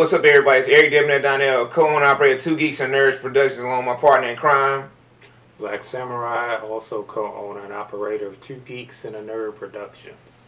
what's up everybody? It's Eric Debonair Donnell, co-owner operator 2 Geeks and Nerds Productions, along with my partner in crime. Black Samurai, also co-owner and operator of 2 Geeks and a Nerd Productions.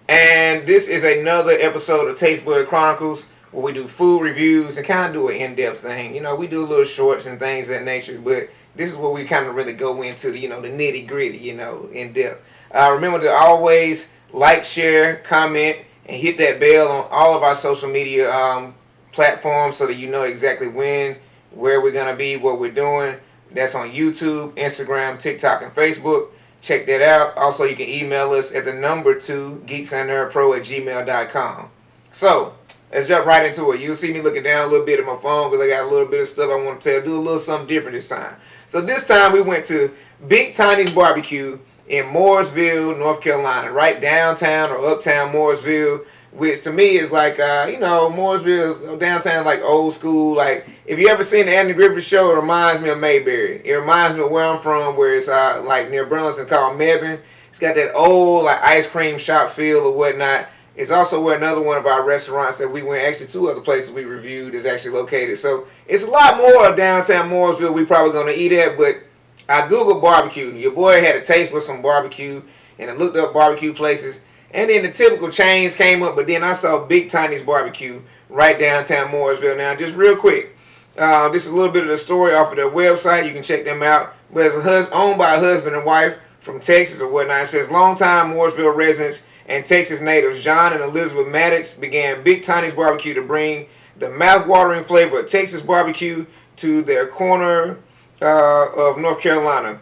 And this is another episode of Bud Chronicles, where we do food reviews and kind of do an in-depth thing. You know, we do little shorts and things of that nature, but this is where we kind of really go into the, the nitty-gritty, in depth. Remember to always like, share, comment, and hit that bell on all of our social media platforms so that you know exactly when, where we're going to be, what we're doing. That's on YouTube, Instagram, TikTok, and Facebook. Check that out. Also, you can email us at the number 2 geeksandnerdpro@gmail.com. So, let's jump right into it. You'll see me looking down a little bit at my phone because I got a little bit of stuff I want to tell. Do a little something different this time. So this time we went to Big Tiny's Barbecue in Mooresville, North Carolina, right downtown or uptown Mooresville, which to me is like, Mooresville downtown, like old school. Like, if you ever seen the Andy Griffith Show, it reminds me of Mayberry. It reminds me of where I'm from, where it's like near Burlington called Mebane. It's got that old like ice cream shop feel or whatnot. It's also where another one of our restaurants that we went, actually 2 other places we reviewed, is actually located. So it's a lot more of downtown Mooresville we probably going to eat at, but I Googled barbecue. Your boy had a taste for some barbecue, and I looked up barbecue places. And then the typical chains came up, but then I saw Big Tiny's Barbecue right downtown Mooresville. Now, just real quick, this is a little bit of the story off of their website. You can check them out. But it's owned by a husband and wife from Texas or whatnot. It says, longtime Mooresville residents and Texas natives John and Elizabeth Maddox began Big Tiny's Barbecue to bring the mouth-watering flavor of Texas barbecue to their corner of North Carolina.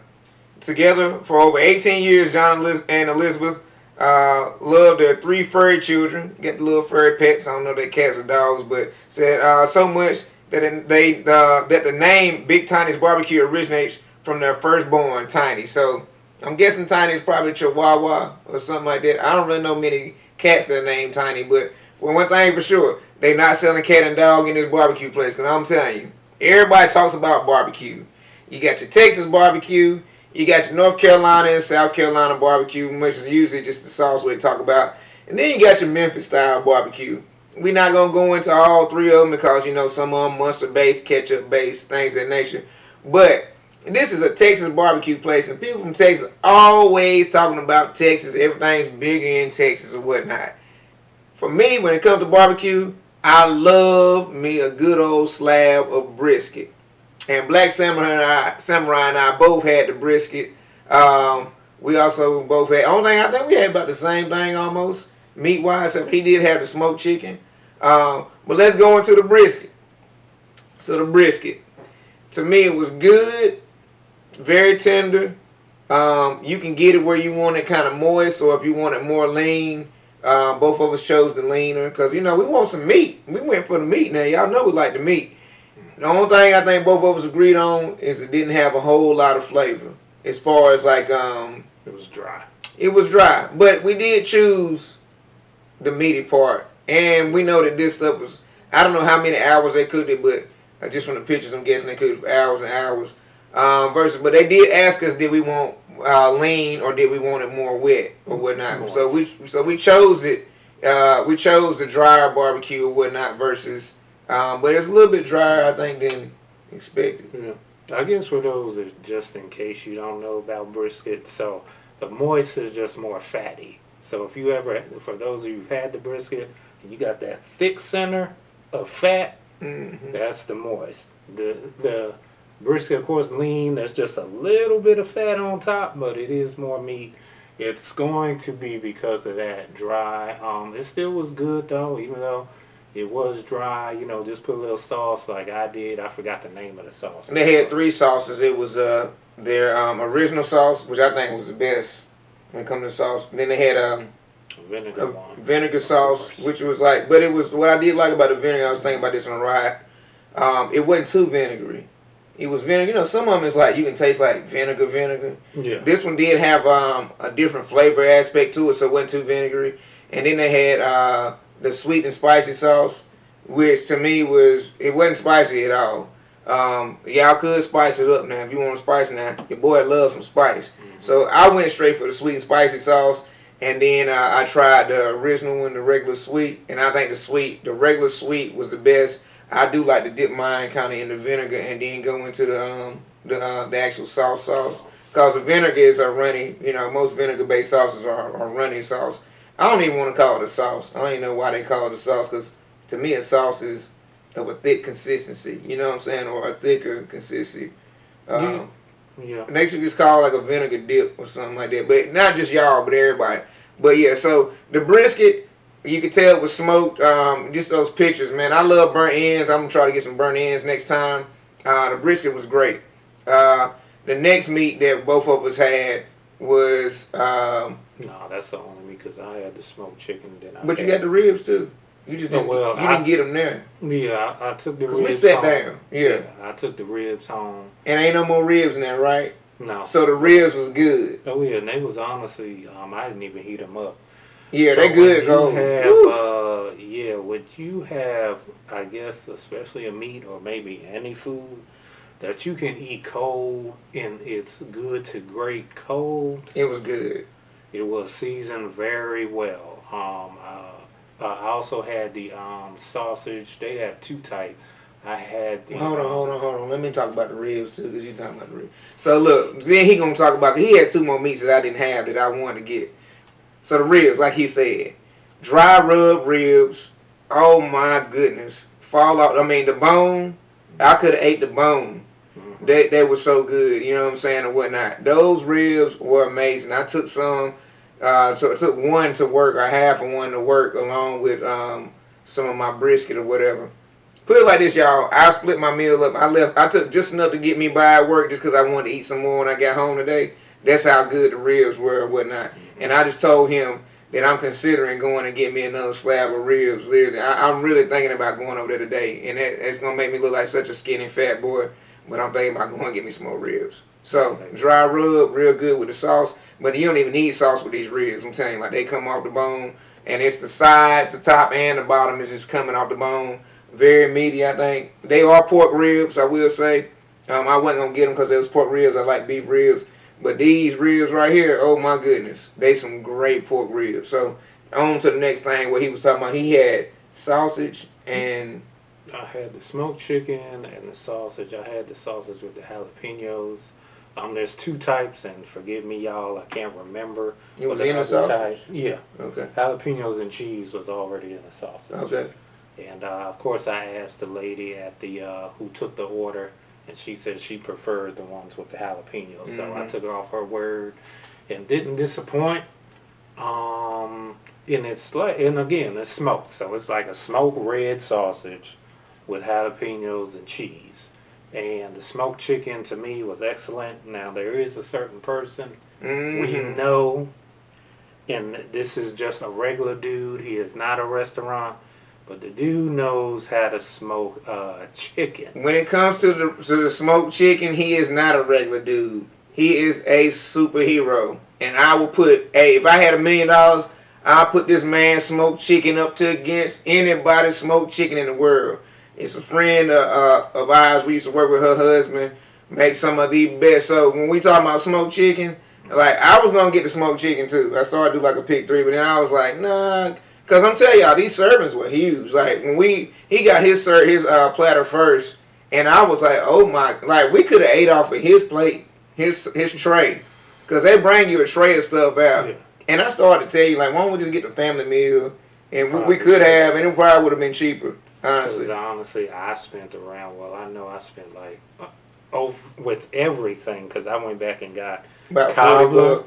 Together for over 18 years, John and Elizabeth loved their 3 furry children. Get the little furry pets. I don't know if they're cats or dogs, but said so much that that the name Big Tiny's Barbecue originates from their firstborn, Tiny. So I'm guessing Tiny is probably Chihuahua or something like that. I don't really know many cats that are named Tiny, but for one thing for sure, they're not selling cat and dog in this barbecue place. Because I'm telling you, everybody talks about barbecue. You got your Texas barbecue. You got your North Carolina and South Carolina barbecue, which is usually just the sauce we talk about. And then you got your Memphis-style barbecue. We're not going to go into all 3 of them because, some of them mustard-based, ketchup-based, things of that nature. But this is a Texas barbecue place, and people from Texas always talking about Texas. Everything's bigger in Texas or whatnot. For me, when it comes to barbecue, I love me a good old slab of brisket. And Black Samurai and I both had the brisket. We also both had, I think we had about the same thing almost, meat-wise, except he did have the smoked chicken. But let's go into the brisket. So the brisket, to me it was good, very tender. You can get it where you want it kind of moist, or if you want it more lean. Both of us chose the leaner because, we want some meat. We went for the meat now. Y'all know we like the meat. The only thing I think both of us agreed on is it didn't have a whole lot of flavor. As far as like, it was dry. It was dry. But we did choose the meaty part. And we know that this stuff was, I don't know how many hours they cooked it, but just from the pictures I'm guessing they cooked it for hours and hours. But they did ask us, did we want lean or did we want it more wet or whatnot. Moist. So we chose it. We chose the drier barbecue or whatnot versus, but it's a little bit drier, I think, than expected. Yeah. I guess for those, just in case you don't know about brisket, so the moist is just more fatty. So if you ever, for those of you who've had the brisket, and you got that thick center of fat, that's the moist. The brisket, of course, lean, there's just a little bit of fat on top, but it is more meat. It's going to be because of that dry. It still was good though, even though it was dry. Just put a little sauce like I did. I forgot the name of the sauce. And they had 3 sauces. It was their original sauce, which I think was the best when it comes to sauce. Then they had vinegar sauce, which was like, but it was, what I did like about the vinegar, I was thinking about this on the ride, it wasn't too vinegary. It was vinegar. Some of them is like, you can taste like vinegar. Yeah. This one did have a different flavor aspect to it, so it wasn't too vinegary. And then they had the sweet and spicy sauce, which to me it wasn't spicy at all. Y'all could spice it up now if you want spice now. Your boy loves some spice. So I went straight for the sweet and spicy sauce. And then I tried the original one, the regular sweet, and I think the regular sweet was the best. I do like to dip mine kind of in the vinegar and then go into the actual sauce. Cause the vinegar is a runny, most vinegar-based sauces are runny sauce. I don't even want to call it a sauce. I don't even know why they call it a sauce, because to me a sauce is of a thick consistency, you know what I'm saying, or a thicker consistency. Yeah. They should just call it like a vinegar dip or something like that. But not just y'all, but everybody. But yeah, so the brisket, you could tell it was smoked. Just those pictures, man. I love burnt ends. I'm gonna try to get some burnt ends next time. The brisket was great. The next meat that both of us had was. No, that's the only meat because I had the smoked chicken. But you got the ribs too. You just didn't. Well, you didn't get them there. Yeah, I took the ribs. We sat home. down. Yeah, I took the ribs home. And ain't no more ribs in there, right? No. So the ribs was good. Oh yeah, and they was honestly, I didn't even heat them up. Yeah, so they good. Would you have, I guess, especially a meat or maybe any food that you can eat cold and it's good to great cold? It was good. It was seasoned very well. I also had the sausage. They have two types. I had the. Hold on. Let me talk about the ribs too, because you talking about the ribs. So look, then he gonna talk about. He had two more meats that I didn't have that I wanted to get. So the ribs, like he said, dry rub ribs. Oh my goodness, fall out. I mean the bone. I could have ate the bone. Mm-hmm. They were so good. You know what I'm saying, or whatnot. Those ribs were amazing. I took some. So I took one to work, or half of one to work, along with some of my brisket or whatever. Put it like this, y'all. I split my meal up. I took just enough to get me by at work, just because I wanted to eat some more when I got home today. That's how good the ribs were or whatnot. And I just told him that I'm considering going to get me another slab of ribs. Literally, I'm really thinking about going over there today, and it's gonna make me look like such a skinny fat boy. But I'm thinking about going to get me some more ribs. So dry rub, real good with the sauce. But you don't even need sauce with these ribs. I'm telling you, like they come off the bone, and it's the sides, the top and the bottom is just coming off the bone. Very meaty, I think. They are pork ribs, I will say. I wasn't gonna get them because it was pork ribs. I like beef ribs, but these ribs right here, oh my goodness, they some great pork ribs. So on to the next thing, what he was talking about. He had sausage and. I had the smoked chicken and the sausage. I had the sausage with the jalapenos. There's two types, and forgive me, y'all, I can't remember. It was in the sausage? Yeah. Okay. Jalapenos and cheese was already in the sausage. Okay. And, of course, I asked the lady at the who took the order, and she said she preferred the ones with the jalapenos. Mm-hmm. So I took her off her word and didn't disappoint. And it's like, and again, it's smoked. So it's like a smoked red sausage with jalapenos and cheese. And the smoked chicken to me was excellent. Now there is a certain person we know, and this is just a regular dude. He is not a restaurant, but the dude knows how to smoke chicken. When it comes to the smoked chicken, he is not a regular dude. He is a superhero. And I will put, if I had $1 million, I'll put this man's smoked chicken up to against anybody's smoked chicken in the world. It's a friend of ours. We used to work with her husband. Make some of the best. So when we talk about smoked chicken, like I was gonna get the smoked chicken too. I started to do like a pick 3, but then I was like, nah, cause I'm telling y'all these servings were huge. Like when he got his platter first, and I was like, oh my, like we could have ate off of his plate, his tray, cause they bring you a tray of stuff out. Yeah. And I started to tell you like, why don't we just get the family meal, and we could have, and it probably would have been cheaper. Honestly, I spent around, I know I spent like, with everything, because I went back and got about $40.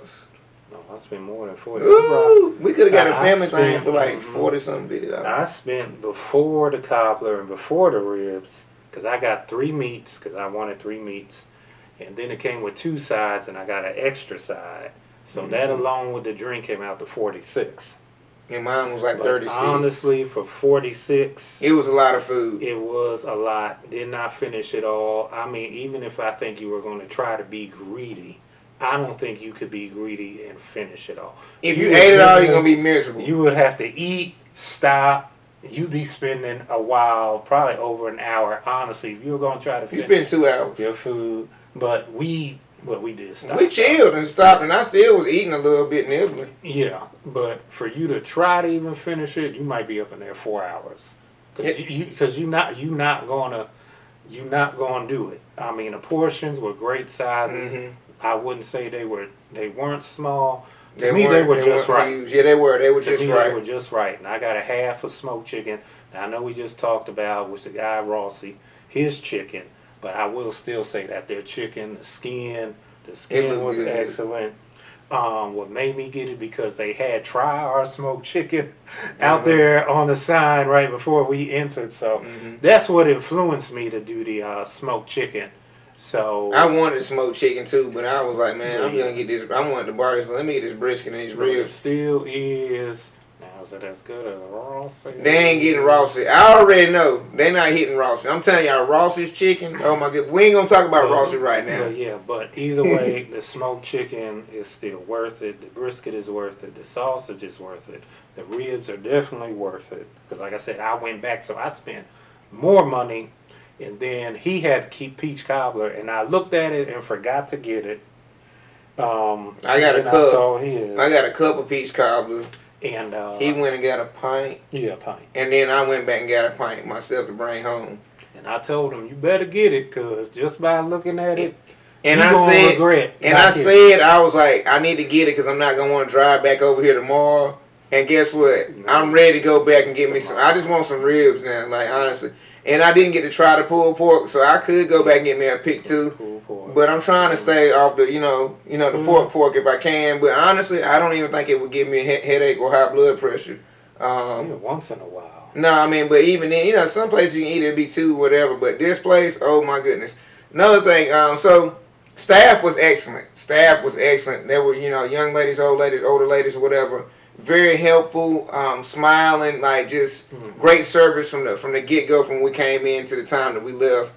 No, I spent more than 40. Ooh, we could have got a family thing for like 40 something $50. I spent before the cobbler and before the ribs, because I got 3 meats, because I wanted 3 meats, and then it came with 2 sides, and I got an extra side. So that along with the drink came out to 46. And mine was like 36. Honestly, for 46, it was a lot of food. It was a lot. Did not finish it all. I mean, even if I think you were going to try to be greedy, I don't think you could be greedy and finish it all. If you ate it all, you're going to be miserable. You would have to eat, stop. You'd be spending a while, probably over an hour. Honestly, if you were going to try to finish you spend 2 hours. Your food. But we But we did stop. We chilled and stopped, and I still was eating a little bit nibbling. Yeah, but for you to try to even finish it, you might be up in there 4 hours. Because you're not gonna do it. I mean, the portions were great sizes. Mm-hmm. I wouldn't say they weren't small. To me, they were just right. Huge. Yeah, they were. They were just right. They were just right. And I got a half of smoked chicken. Now, I know we just talked about with the guy Rossi, his chicken, but I will still say that their chicken, the skin was good. Excellent. What made me get it because they had try our smoked chicken out there on the sign right before we entered. So that's what influenced me to do the smoked chicken. So I wanted smoked chicken too, but I was like, man, I'm gonna get this. I wanted the barbecue, so let me get this brisket and these ribs. It still is. Now, is it as good as Rossi? They ain't getting Rossi. I already know they not hitting Rossi. I'm telling y'all, Rossi's chicken. Oh my god, we ain't gonna talk about Rossi right now. Yeah, but either way, the smoked chicken is still worth it. The brisket is worth it. The sausage is worth it. The ribs are definitely worth it. Because like I said, I went back, so I spent more money. And then he had to keep peach cobbler, and I looked at it and forgot to get it. I got a cup. I got a cup of peach cobbler. And he went and got a pint. Yeah, a pint. And then I went back and got a pint myself to bring home. And I told him, you better get it, because just by looking at it, and I said, I was like, I need to get it because I'm not going to want to drive back over here tomorrow. And guess what? I'm ready to go back and get me some. I just want some ribs now, like, honestly. And I didn't get to try the pulled pork, so I could go back and get me a pick too. But I'm trying to stay off the, the pork if I can. But honestly, I don't even think it would give me a headache or high blood pressure. Once in a while. No, I mean, but even then, some places you can eat it be two, whatever. But this place, oh my goodness. Another thing, so staff was excellent. Staff was excellent. There were, young ladies, old ladies, older ladies, or whatever. Very helpful, smiling, like just great service from the get go from when we came in to the time that we left.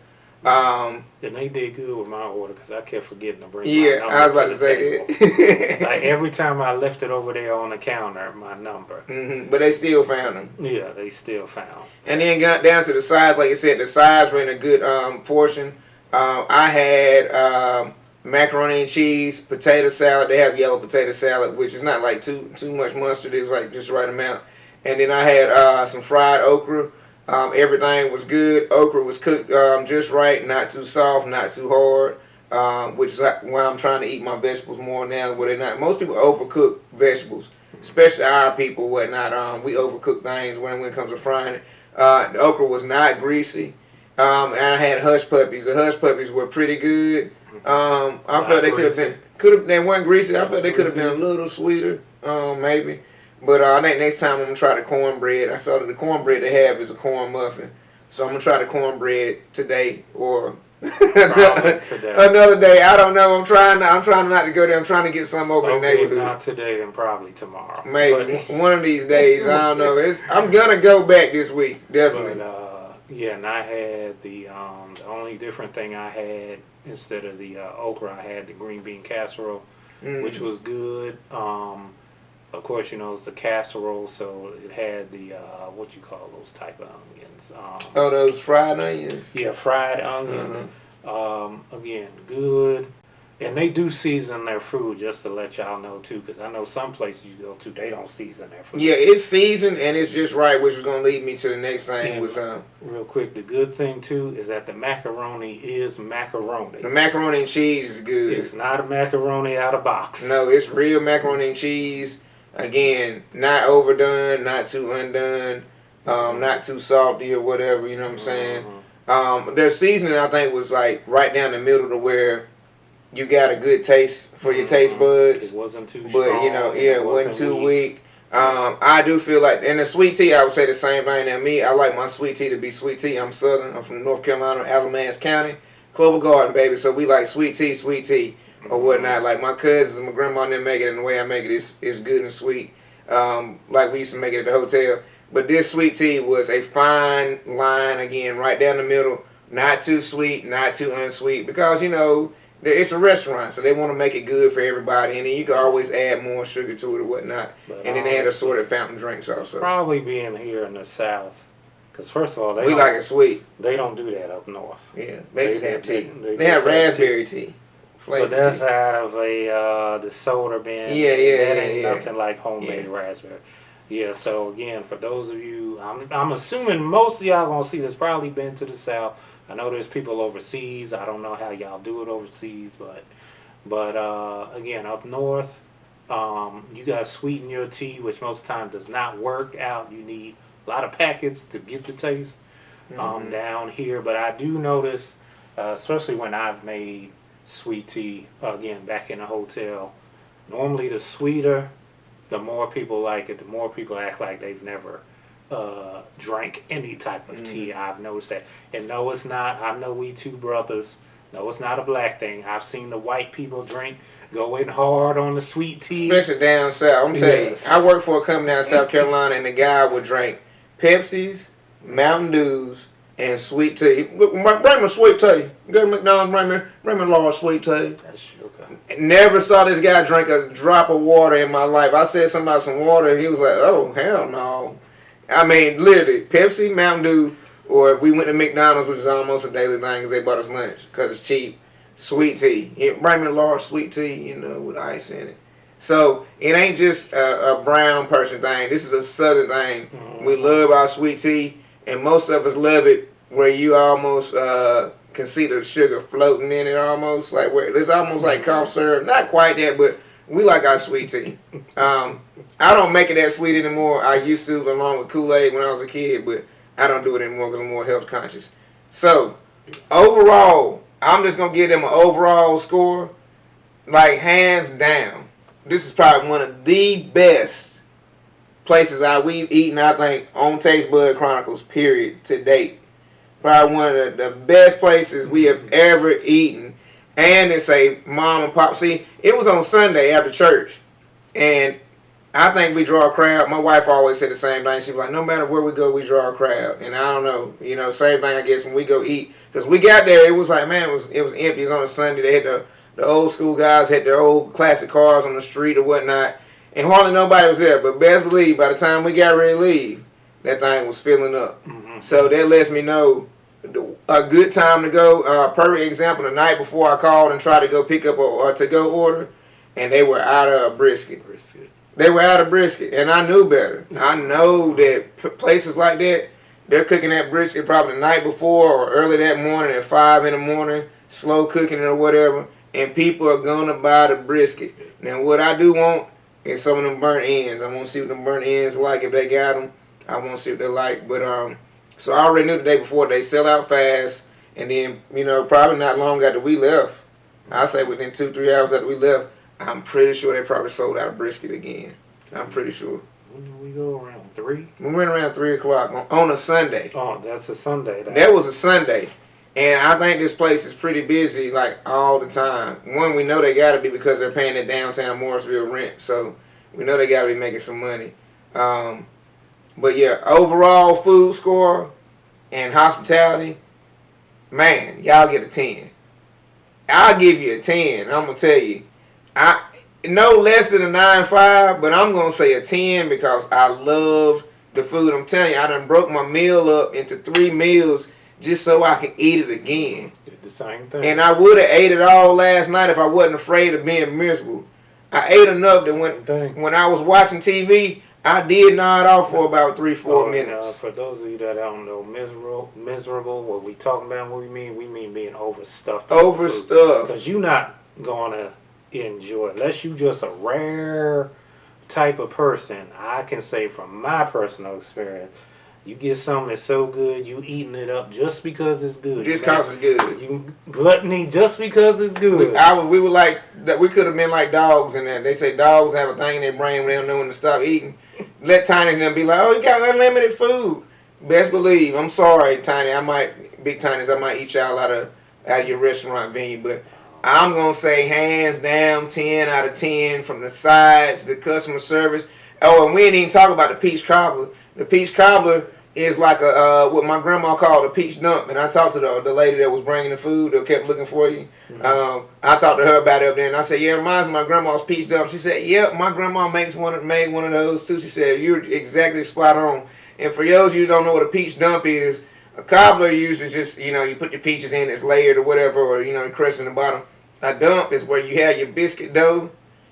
And they did good with my order because I kept forgetting to bring. Yeah, I was about to say that. Like every time I left it over there on the counter, my number. But they still found them. Yeah, they still found. And then got down to the sides, like you said, the sides were in a good portion. I had macaroni and cheese, potato salad. They have yellow potato salad, which is not like too much mustard. It was like just the right amount. And then I had some fried okra. Everything was good. Okra was cooked just right, not too soft, not too hard. Which is why I'm trying to eat my vegetables more now. Where they're not. Most people overcook vegetables, especially our people. Whatnot. We overcook things when it comes to frying it. The okra was not greasy. And I had hush puppies. The hush puppies were pretty good. I felt they they weren't greasy. I felt they could have been a little sweeter, maybe. But I think next time I'm gonna try the cornbread. I saw that the cornbread they have is a corn muffin, so I'm gonna try the cornbread today or another day. I don't know. I'm trying not to go there. I'm trying to get some over the neighborhood. If not today, then probably tomorrow. Maybe one of these days. I don't know. I'm gonna go back this week, definitely. But, and I had the only different thing I had instead of the okra, I had the green bean casserole, which was good. Of course, it's the casserole, so it had the what you call those type of onions. Those fried onions. Yeah, fried onions. Again, good. And they do season their food, just to let y'all know too, because I know some places you go to, they don't season their food. Yeah, it's seasoned and it's just right, which is going to lead me to the next thing. Real quick, the good thing too is that the macaroni is macaroni. The macaroni and cheese is good. It's not a macaroni out of box. No, it's real macaroni and cheese. Again, not overdone, not too undone, not too salty or whatever. You know what I'm saying? Their seasoning, I think, was like right down the middle to where you got a good taste for your taste buds. It wasn't too strong. But, it wasn't too weak. I do feel like, and the sweet tea, I would say the same thing. Now, me, I like my sweet tea to be sweet tea. I'm Southern. I'm from North Carolina, Alamance County, Clover Garden, baby. So we like sweet tea, or whatnot. Like my cousins and my grandma and them make it, and the way I make it is good and sweet. Like we used to make it at the hotel. But this sweet tea was a fine line, again, right down the middle. Not too sweet, not too unsweet. Because, it's a restaurant, so they want to make it good for everybody, and then you can always add more sugar to it or whatnot. And then they had assorted fountain drinks also. Probably being here in the South, because first of all, we like it sweet. They don't do that up north. Yeah, they just have tea. They have raspberry tea. But that's out of the soda bin. Yeah, That ain't yeah. nothing like homemade raspberry. Yeah, so again, for those of you, I'm assuming most of y'all gonna see this probably been to the South. I know there's people overseas. I don't know how y'all do it overseas, but again, up north, you gotta sweeten your tea, which most of the time does not work out. You need a lot of packets to get the taste down here. But I do notice, especially when I've made sweet tea, again, back in a hotel, normally the sweeter, the more people like it, the more people act like they've never drank any type of tea. I've noticed that. And no, it's not. I know we two brothers. No, it's not a black thing. I've seen the white people drink, going hard on the sweet tea. Especially down south. I'm saying, I worked for a company down South Carolina, and the guy would drink Pepsis, Mountain Dews, and sweet tea. Bring me sweet tea. Go to McDonald's, bring me a large sweet tea. That's sugar. Never saw this guy drink a drop of water in my life. I said something about some water, and he was like, oh, hell no. I mean, literally, Pepsi, Mountain Dew, or if we went to McDonald's, which is almost a daily thing because they bought us lunch because it's cheap, sweet tea. Bring me a large sweet tea, with ice in it. So it ain't just a brown person thing. This is a southern thing. Mm-hmm. We love our sweet tea, and most of us love it where you almost can see the sugar floating in it almost. Like where it's almost like cough syrup. Not quite that, but we like our sweet tea. I don't make it that sweet anymore. I used to along with Kool-Aid when I was a kid, but I don't do it anymore because I'm more health conscious. So overall, I'm just going to give them an overall score. Like hands down. This is probably one of the best places we've eaten, I think, on Taste Bud Chronicles, period, to date. Probably one of the best places we have ever eaten. And it's a mom and pop. See, it was on Sunday after church. And I think we draw a crowd. My wife always said the same thing. She was like, no matter where we go, we draw a crowd. And I don't know. Same thing, I guess, when we go eat. Because we got there, it was like, man, it was empty. It was on a Sunday. They had the old school guys had their old classic cars on the street or whatnot. And hardly nobody was there. But best believe, by the time we got ready to leave, that thing was filling up. Mm-hmm. So that lets me know a good time to go. Perfect example, the night before I called and tried to go pick up a to-go order, and they were out of brisket. They were out of brisket, and I knew better. I know that places like that, they're cooking that brisket probably the night before or early that morning at 5 in the morning, slow cooking it or whatever, and people are going to buy the brisket. Now, what I do want is some of them burnt ends. I want to see what them burnt ends like. If they got them, I want to see what they're like. But so I already knew the day before they sell out fast, and then, probably not long after we left, I say within 2-3 hours after we left, I'm pretty sure they probably sold out of brisket again. I'm pretty sure. When did we go, around 3? We went around 3 o'clock on a Sunday. Oh, that's a Sunday. That was a Sunday. And I think this place is pretty busy, like, all the time. One, we know they got to be because they're paying the downtown Morrisville rent. So we know they got to be making some money. But yeah, overall food score and hospitality, man, y'all get a 10. I'll give you a 10. I'm going to tell you. No less than a 9.5, but I'm going to say a 10 because I love the food. I'm telling you, I done broke my meal up into 3 meals just so I can eat it again. Did the same thing. And I would have ate it all last night if I wasn't afraid of being miserable. I ate enough that when I was watching TV, I did nod off for about 3-4 minutes. For those of you that don't know, miserable, what we talking about, what we mean being overstuffed. Overstuffed. Because you're not going to enjoy, unless you just a rare type of person. I can say from my personal experience, you get something that's so good, you eating it up just because it's good. Just because it's good. You gluttony just because it's good. We were like that. We could have been like dogs in there. They say dogs have a thing in their brain when they don't know when to stop eating. Let Tiny and them be like, oh, you got unlimited food. Best believe. I'm sorry, Tiny. Big Tinys, I might eat y'all out of your restaurant venue, but I'm gonna say hands down 10 out of 10 from the sides, the customer service. Oh, and we didn't even talk about the peach cobbler. The peach cobbler is like what my grandma called a peach dump. And I talked to the lady that was bringing the food that kept looking for you. Mm-hmm. I talked to her about it up there, and I said, yeah, it reminds me of my grandma's peach dump. She said, yep, my grandma made one of those too. She said, you're exactly spot on. And for those of you who don't know what a peach dump is, a cobbler usually just, you put your peaches in, it's layered or whatever, or, you crush in the bottom. A dump is where you have your biscuit dough.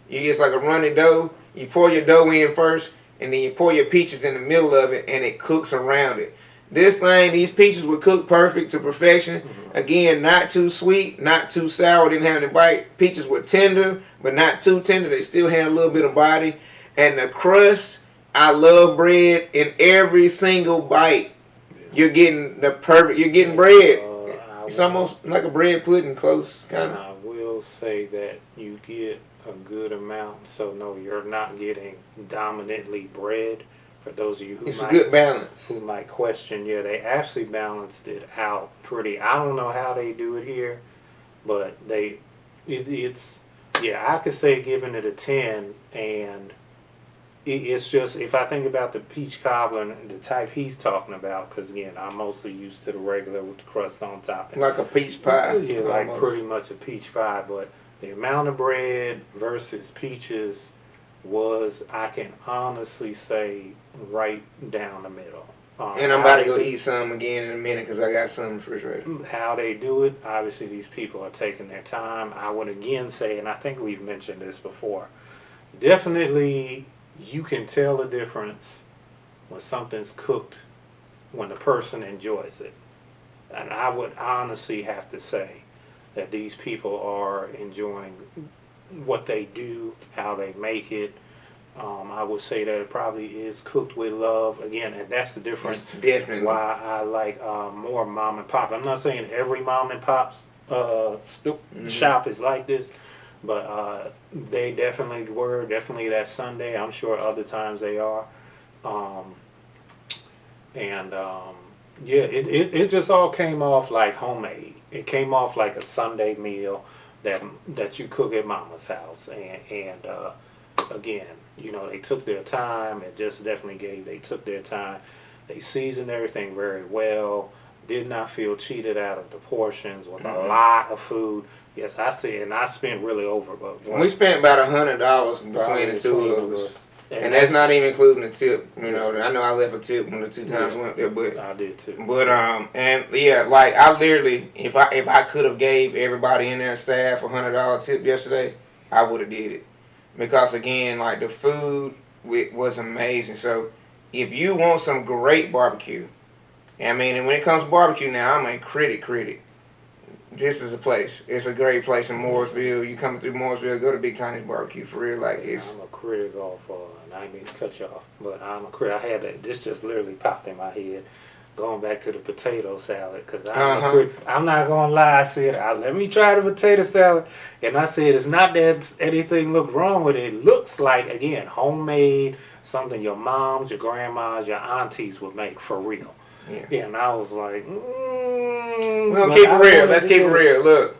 You get like a runny dough. You pour your dough in first, and then you pour your peaches in the middle of it, and it cooks around it. This thing, these peaches were cooked perfect to perfection. Again, not too sweet, not too sour, didn't have any bite. Peaches were tender, but not too tender. They still had a little bit of body. And the crust, I love bread. In every single bite, you're getting the perfect, you're getting bread. It's almost like a bread pudding, close, kind of. I will say that you get a good amount, so no, you're not getting dominantly bread. For those of you who It's a good balance. Who might question, yeah, they actually balanced it out pretty. I don't know how they do it here, but it's yeah, I could say giving it a 10, and it's just, if I think about the peach cobbler and the type he's talking about, because again, I'm mostly used to the regular with the crust on top. Like a peach pie. Yeah, like pretty much a peach pie, but the amount of bread versus peaches was, I can honestly say, right down the middle. And I'm about to go eat some again in a minute because I got some in the refrigerator. How they do it, obviously these people are taking their time. I would again say, and I think we've mentioned this before, definitely you can tell the difference when something's cooked, when the person enjoys it. And I would honestly have to say that these people are enjoying what they do, how they make it. I would say that it probably is cooked with love. Again, and that's the difference. Definitely. Why I like more mom and pop. I'm not saying every mom and pop's shop is like this, but they definitely were. Definitely that Sunday. I'm sure other times they are. Yeah, it just all came off like homemade. It came off like a Sunday meal that you cook at mama's house. And again, you know, they took their time. It just definitely they took their time. They seasoned everything very well. Did not feel cheated out of the portions. Was a lot of food. Yes, I see, and I spent really over. But we spent about $100 between the two of us. And that's not even including the tip. You know, I know I left a tip when the 2 times we went there, but I did too. But and yeah, like I literally, if I could have gave everybody in there staff $100 tip yesterday, I would have did it, because again, like the food was amazing. So if you want some great barbecue, I mean, and when it comes to barbecue now, I'm a critic. This is a place. It's a great place in Mooresville. You coming through Mooresville, go to Big Tiny's Barbecue for real. Like it's. I'm a critic and I didn't mean to cut you off, but I'm a critic. I had that. This just literally popped in my head. Going back to the potato salad, because I'm not gonna lie. I said, let me try the potato salad, and I said it's not that anything looked wrong with it. It looks like, again, homemade, something your moms, your grandmas, your aunties would make for real. Yeah. And I was like, we're gonna keep it real. Let's keep it real. Look,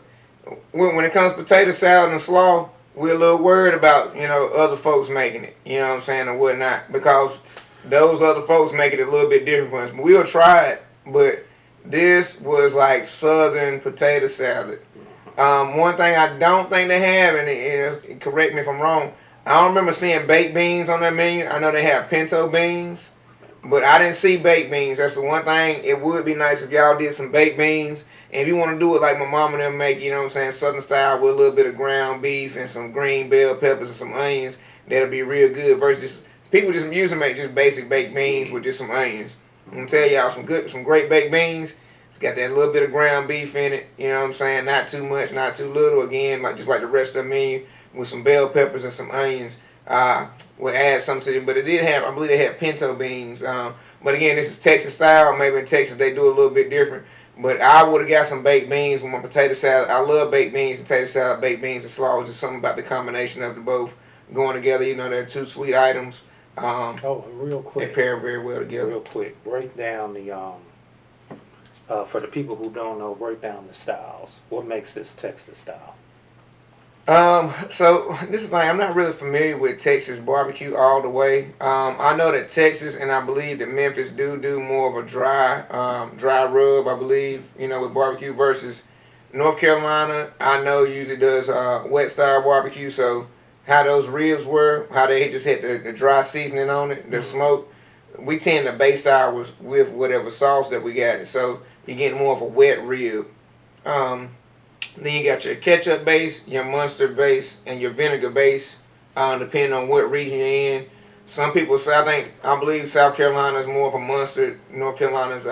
when it comes to potato salad and slaw, we're a little worried about, you know, other folks making it. You know what I'm saying, or whatnot, because those other folks make it a little bit different from us. But we'll try it. But this was like Southern potato salad. One thing I don't think they have, and correct me if I'm wrong, I don't remember seeing baked beans on their menu. I know they have pinto beans, but I didn't see baked beans. That's the one thing. It would be nice if y'all did some baked beans. And if you want to do it like my mom and them make, you know what I'm saying, Southern style with a little bit of ground beef and some green bell peppers and some onions, that'll be real good. Versus people just usually make just basic baked beans with just some onions. I'm gonna tell y'all some great baked beans. It's got that little bit of ground beef in it. You know what I'm saying? Not too much, not too little. Again, like just like the rest of the menu, with some bell peppers and some onions. We'll add something to it. But it did have, I believe they had pinto beans. But again, this is Texas style. Maybe in Texas they do it a little bit different. But I would have got some baked beans with my potato salad. I love baked beans, potato salad, baked beans, and slaw. It's just something about the combination of the both going together. You know, they're two sweet items. Real quick. They pair very well together. Real quick, break down the for the people who don't know, break down the styles. What makes this Texas style? So this is like, I'm not really familiar with Texas barbecue all the way. I know that Texas and I believe that Memphis do more of a dry rub, I believe, you know, with barbecue, versus North Carolina, I know usually does wet style barbecue. So how those ribs were, how they just had the dry seasoning on it, the smoke, we tend to base ours with whatever sauce that we got. So you're getting more of a wet rib. Then you got your ketchup base, your mustard base, and your vinegar base, depending on what region you're in. Some people say, I believe South Carolina is more of a mustard, North Carolina is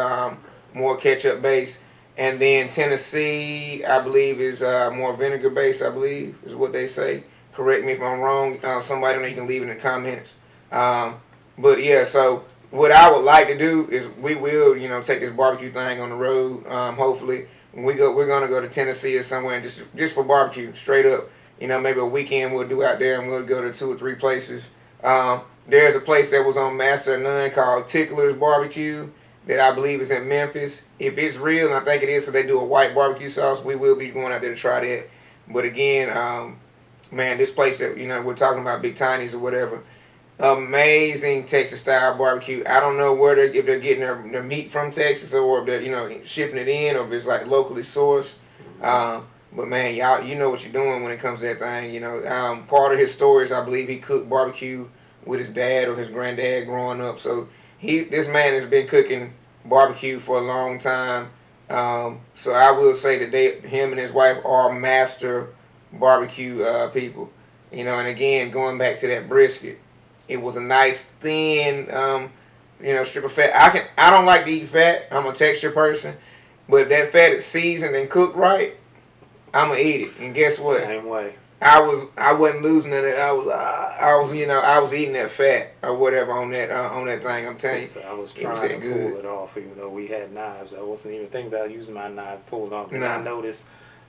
more ketchup base, and then Tennessee, I believe, is more vinegar base. I believe is what they say. Correct me if I'm wrong. Somebody know, you can leave it in the comments. But yeah, so what I would like to do is we will, take this barbecue thing on the road. Hopefully, we're gonna go to Tennessee or somewhere and just for barbecue, straight up. Maybe a weekend we'll do out there and we'll go to 2 or 3 places. There's a place that was on Master of None called Tickler's Barbecue that I believe is in Memphis. If it's real, and I think it is, because they do a white barbecue sauce, we will be going out there to try that. But again, man, this place that we're talking about, Big Tiny's or whatever, amazing Texas style barbecue. I don't know if they're getting their meat from Texas or if they're shipping it in, or if it's like locally sourced. But man, y'all, you know what you're doing when it comes to that thing. Part of his story is I believe he cooked barbecue with his dad or his granddad growing up. So this man has been cooking barbecue for a long time. So I will say that him and his wife are master barbecue people. And again, going back to that brisket, it was a nice thin, strip of fat. I don't like to eat fat. I'm a texture person, but that fat is seasoned and cooked right, I'm gonna eat it. And guess what? Same way. I wasn't losing it. I was eating that fat or whatever on that thing. I'm telling you, I was trying to pull it off, even though we had knives. I wasn't even thinking about using my knife to pull it off. And I noticed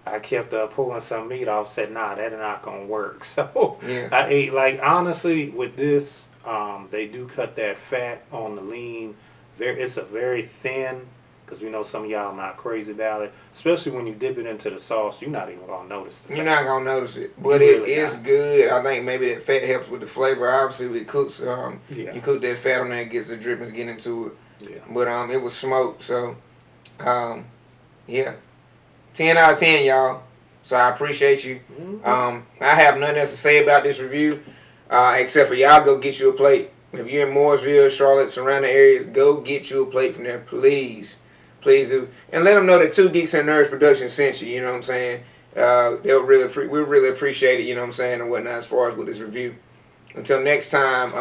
I kept pulling some meat off. Said, nah, that's not gonna work. So yeah. I ate, like, honestly, with this, they do cut that fat on the lean. It's a very thin. Because we know some of y'all not crazy about it. Especially when you dip it into the sauce, you're not even going to notice the fat. You're not going to notice it. But it is good. I think maybe that fat helps with the flavor. Obviously, it cooks. You cook that fat on there, it gets the drippings get into it. Yeah. But it was smoked. So, yeah. 10 out of 10, y'all. So I appreciate you. Mm-hmm. I have nothing else to say about this review except for y'all go get you a plate. If you're in Mooresville, Charlotte, surrounding areas, go get you a plate from there, please. Please do. And let them know that Two Geeks and Nerds Production sent you, you know what I'm saying? We'll really appreciate it, you know what I'm saying, and whatnot, as far as with this review. Until next time,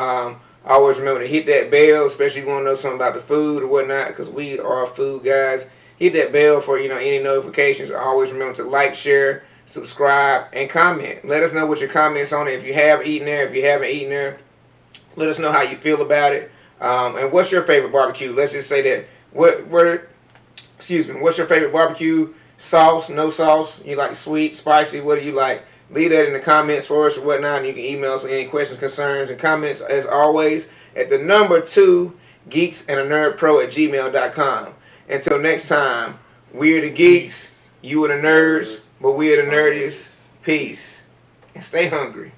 always remember to hit that bell, especially if you want to know something about the food or whatnot, because we are food guys. Hit that bell for, any notifications. Always remember to like, share, subscribe, and comment. Let us know what your comments on it. If you have eaten there, if you haven't eaten there, let us know how you feel about it. And what's your favorite barbecue? Let's just say that. What's your favorite barbecue? Sauce, no sauce? You like sweet, spicy? What do you like? Leave that in the comments for us or whatnot. And you can email us with any questions, concerns, and comments, as always, at the number 2 geeksandanerdpro@gmail.com. Until next time, we are the geeks, you are the nerds, but we are the nerdiest. Peace. And stay hungry.